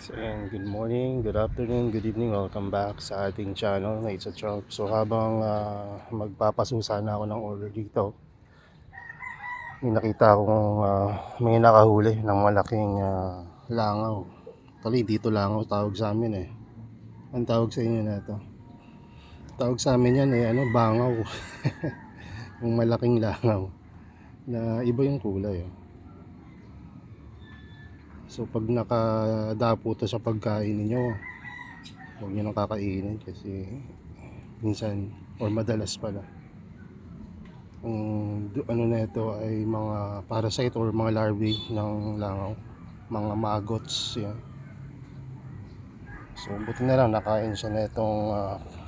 So ayan, good morning, good afternoon, good evening, welcome back sa ating channel na It's a Chop. So habang magpapasusa na ako ng order dito, may nakita akong may nakahuli ng malaking langaw. Actually dito langaw tawag sa amin eh. Ang tawag sa inyo na ito? Tawag sa amin yan eh, bangaw. Yung malaking langaw na iba yung kulay oh. So pag nakadapo to sa pagkain ninyo, huwag nyo nang kakainin kasi minsan or madalas pala ano na ito ay mga parasite or mga larvae ng langaw, mga maggots yan. So buti na lang nakain siya na itong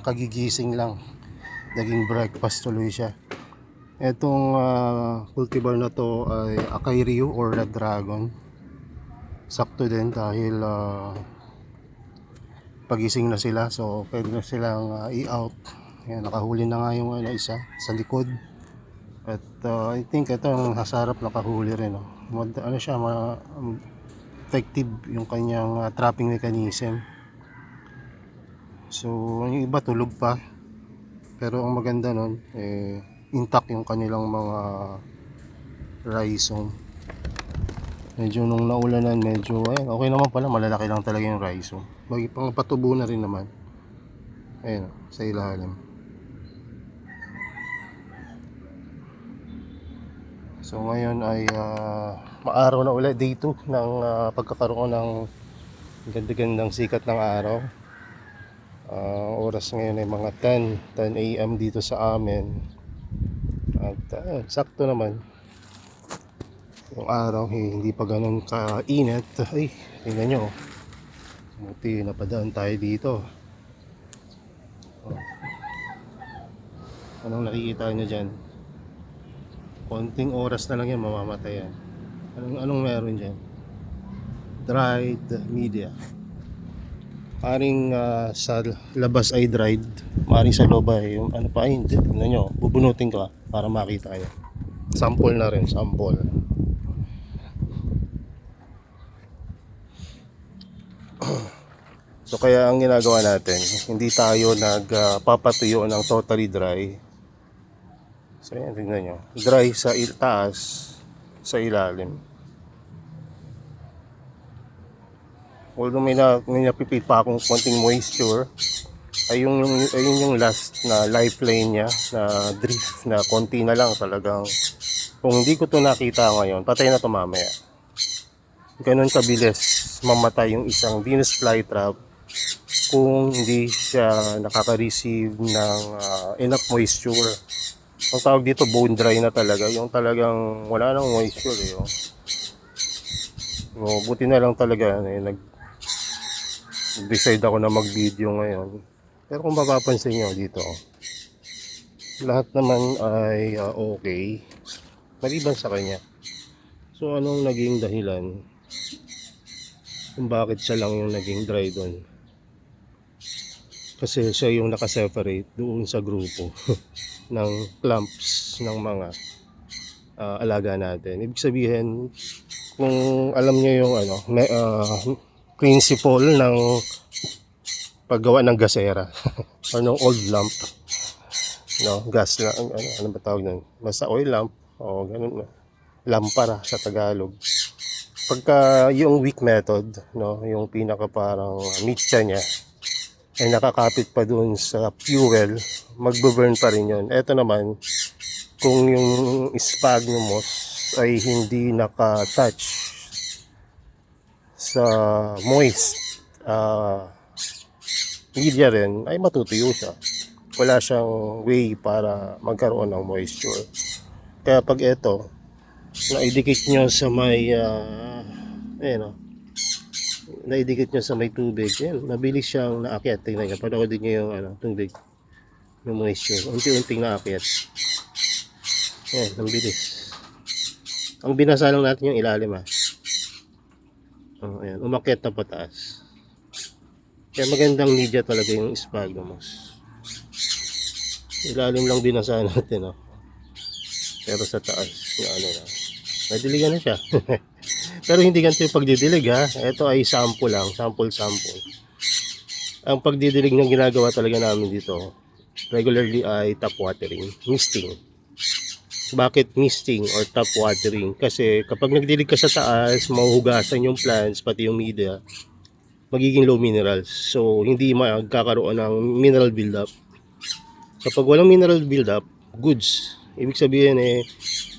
kagigising lang, naging breakfast tuloy siya. Itong cultivar na to ay Acai Ryu or Red Dragon. Sakto din dahil pagising na sila, so pwede na silang i-out. Ayan, nakahuli na nga yung isa sa likod. At I think ito ang hasarap nakahuli rin. Ano siya, effective yung kanyang trapping mechanism. So yung iba tulog pa. Pero ang maganda nun, intact yung kanilang mga rhizome. Medyo nung naulanan, medyo okay naman pala, malalaki lang talaga yung rhizome. Pang patubo na rin naman. Ayun, sa ilalim. So ngayon ay maaraw na ulit, day 2 ng pagkakaroon ng ganda-gandang sikat ng araw. Oras ngayon ay mga 10 AM dito sa amin. At sakto naman yung araw, hindi pa ganun kainit. Ay, tingnan nyo, buti napadaan tayo dito. Anong nakikita nyo dyan? Konting oras na lang yan, mamamatay yan. Anong meron dyan? Dried media. Maring sa labas ay dried, maring sa loob ay yung ano pa, hindi. Tingnan nyo, bubunutin ko para makita kayo. Sample na rin, sample. So kaya ang ginagawa natin, hindi tayo nagpapatuyo ng totally dry. So yan, tingnan nyo, dry sa taas, sa ilalim. Although may napipit pa akong konting moisture, ayun yung last na lifeline niya, na drift na konti na lang talagang. Kung hindi ko to nakita ngayon, patay na to mamaya. Ganun kabilis mamatay yung isang Venus flytrap kung hindi siya nakaka-receive ng enough moisture. Ang tawag dito bone dry na talaga, yung talagang wala nang moisture buti na lang talaga nag-decide ako na mag-video ngayon. Pero kung mapapansin nyo dito, lahat naman ay okay, maliban sa kanya. So anong naging dahilan kung bakit siya lang yung naging dry doon? Kasi siya yung nakaseparate doon sa grupo ng clumps ng mga alaga natin. Ibig sabihin, kung alam niyo yung principle ng paggawa ng gasera or ng old lamp, gas na ano ba tawag nun? Basta oil lamp o ganun na. Lampara sa Tagalog. Pagka yung wick method, yung pinaka parang mitya niya ay nakakapit pa doon sa fuel, magbe-burn pa rin yun. Ito naman, kung yung sphagnum moss ay hindi naka-touch sa moist media rin, ay matutuyo siya. Wala siyang way para magkaroon ng moisture. Kaya pag ito, naidikit nyo sa may naidikit nyo sa may tubig, mabilis siyang naakyat. Tingnan nyo, panoodin nyo yung tubig, yung moisture, unti-unting naakyat. Ang bilis. Ang binasa lang natin yung ilalim umakyat na pataas. Kaya magandang media talaga yung sphagnum moss. Ilalim lang binasa natin Pero sa taas na nadiligan na siya. Pero hindi ganito yung pagdidilig ha. Ito ay sample lang, sample. Ang pagdidilig ng ginagawa talaga namin dito, regularly ay top watering, misting. Bakit misting or top watering? Kasi kapag nagdilig ka sa taas, mahuhugasan yung plants, pati yung media, magiging low minerals. So, hindi magkakaroon ng mineral buildup. Kapag walang mineral buildup, goods. Ibig sabihin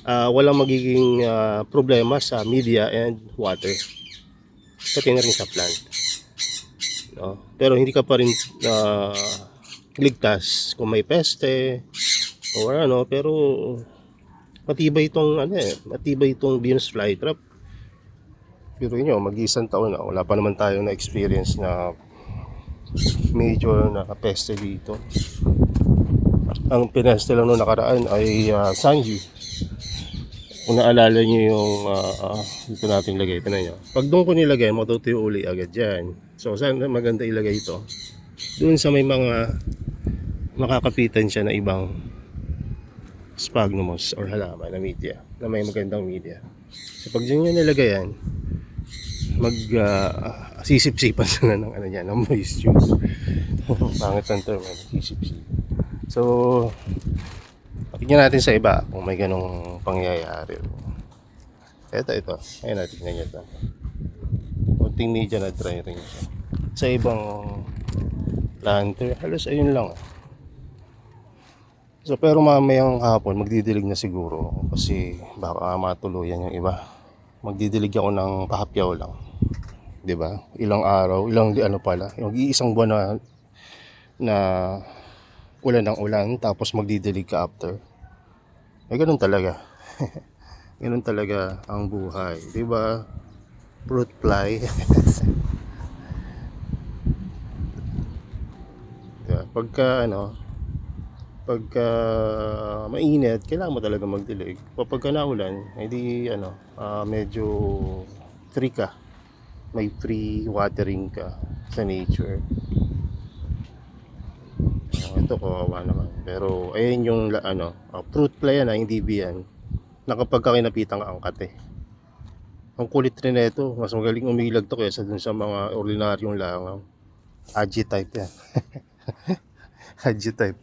walang magiging problema sa media and water. Pati na rin sa plant. No? Pero hindi ka pa rin ligtas kung may peste or ano, pero matibay itong Venus flytrap. Pero nyo, mag-isang taon na, wala pa naman tayo na experience na major na peste dito. Ang pineste lang noong nakaraan ay Sanju. Kung naalala nyo yung dito natin lagay, ito na nyo. Pag doon ko nilagay, matutuyo uli agad dyan. So saan maganda ilagay ito? Doon sa may mga makakapitan siya na ibang sphagnumos or halaman na media, na may magandang media. So pag dyan nyo nilagay yan, sisip-sipan sila ng ano yan, ng moisture. Pangit ang term, sisip-sipan. So tingnan natin sa iba kung may ganong pangyayari. Ito. Ayun natin, tingnan nyo ito. Kunting media na dry rin siya. Sa ibang planter, halos ayun lang. So pero mamayang hapon, magdidilig na siguro. Kasi baka matuluyan yung iba. Magdidilig ako ng pahapyaw lang. 'Di ba? Ilang araw, yung iisang buwan na ulan ng ulan, tapos magdidilig ka after. Ganun talaga. Ganun talaga ang buhay, 'di ba? Fruit fly. Diba? Pagka mainit, kailangan mo talaga magdilig. Kapag naulan, hindi medyo free ka. May free watering ka sa nature. Ito kawawa naman. Pero ayun yung fruit fly yan, hindi biyan. Na kapag kinapitan ka angkat Ang kulit rin nito, mas magaling umilag to kaysa dun sa mga ordinaryong langaw. Agi type yan. Agi type.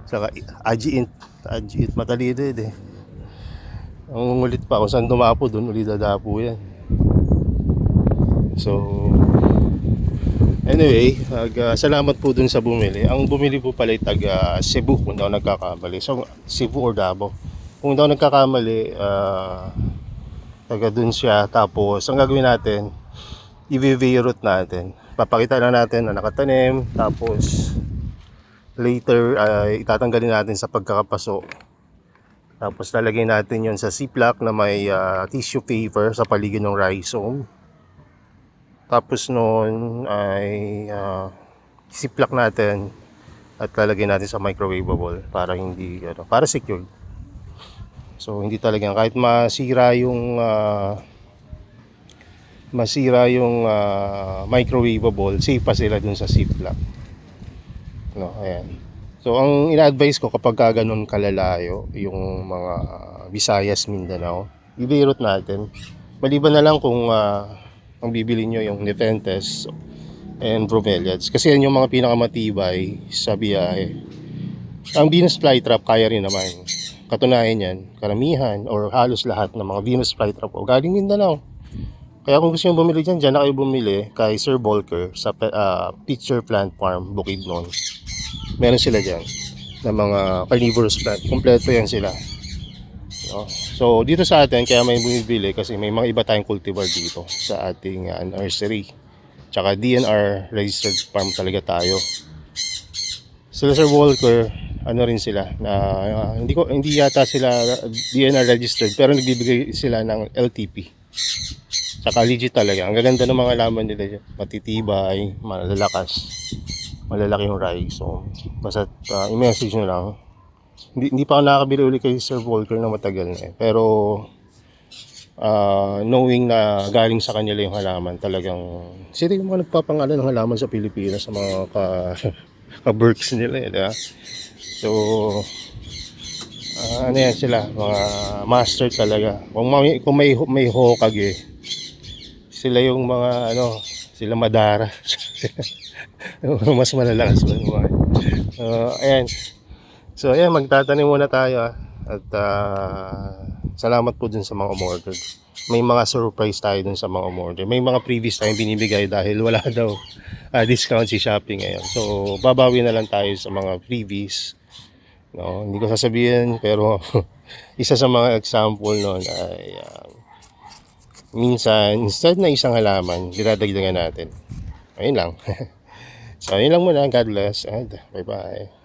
Saka Agi int matalino yun Ang ngulit pa kung saan dumapo, dun ulit dadapo yan. So anyway, salamat po dun sa bumili. Ang bumili po pala ay taga Cebu, kung daw nagkakamali. So Cebu or Davao, kung daw nagkakamali, taga dun siya. Tapos ang gagawin natin, i-root natin. Papakita na natin na nakatanim. Tapos later itatanggalin natin sa pagkakapaso. Tapos lalagay natin yon sa ziplock na may tissue paper sa paligid ng rhizome. Tapos noon ay ziplock natin at lalagay natin sa microwavable para hindi para secure. So hindi talaga kahit masira yung microwavable, safe pa sila dun sa ziplock. Ayan. So ang ina-advise ko kapag ganun kalalayo yung mga Visayas, Mindanao, i-root natin. Maliban na lang kung ang bibili nyo yung Nepenthes and Bromeliads, kasi yan yung mga pinakamatibay sa biyahe. Ang Venus flytrap kaya rin naman. Katunayan yan, karamihan or halos lahat ng mga Venus flytrap galing Mindanao. Kaya kung gusto nyo bumili dyan na kayo bumili kay Sir Volker sa Pitcher Plant Farm, Bukidnon. Meron sila dyan na mga carnivorous plant, kompleto yan sila. So dito sa atin kaya may bumibili kasi may mga iba tayong cultivar dito sa ating nursery. Tsaka DNR registered farm talaga tayo. Sila Sir Walker, rin sila na hindi yata sila DNR registered, pero nagbibigay sila ng LTP. Tsaka legit talaga. Ang gaganda ng mga laman nila, matitibay, malalakas, malalaki yung rhizome. Basta i-message nyo lang. Hindi pa ako nakakabili ulit kay Sir Volker na matagal na pero knowing na galing sa kanila yung halaman, talagang sila yung mga nagpapangalan ng halaman sa Pilipinas, sa mga ka-berks nila diba? So yan sila, mga master talaga. Kung may Hokage, Sila yung mga ano, sila Madara. Mas malalakas pa yung mga. Ayan. So ayan, magtatanim muna tayo at salamat po dun sa mga umorder. May mga surprise tayo dun sa mga umorder. May mga previous tayong binibigay dahil wala daw discount si Shopee ngayon. So babawi na lang tayo sa mga previous. No, hindi ko sasabihin pero isa sa mga example noon ay minsan instead na isang halaman, dinadagdagan natin. Ayun lang. So ayun lang muna. God bless and bye bye.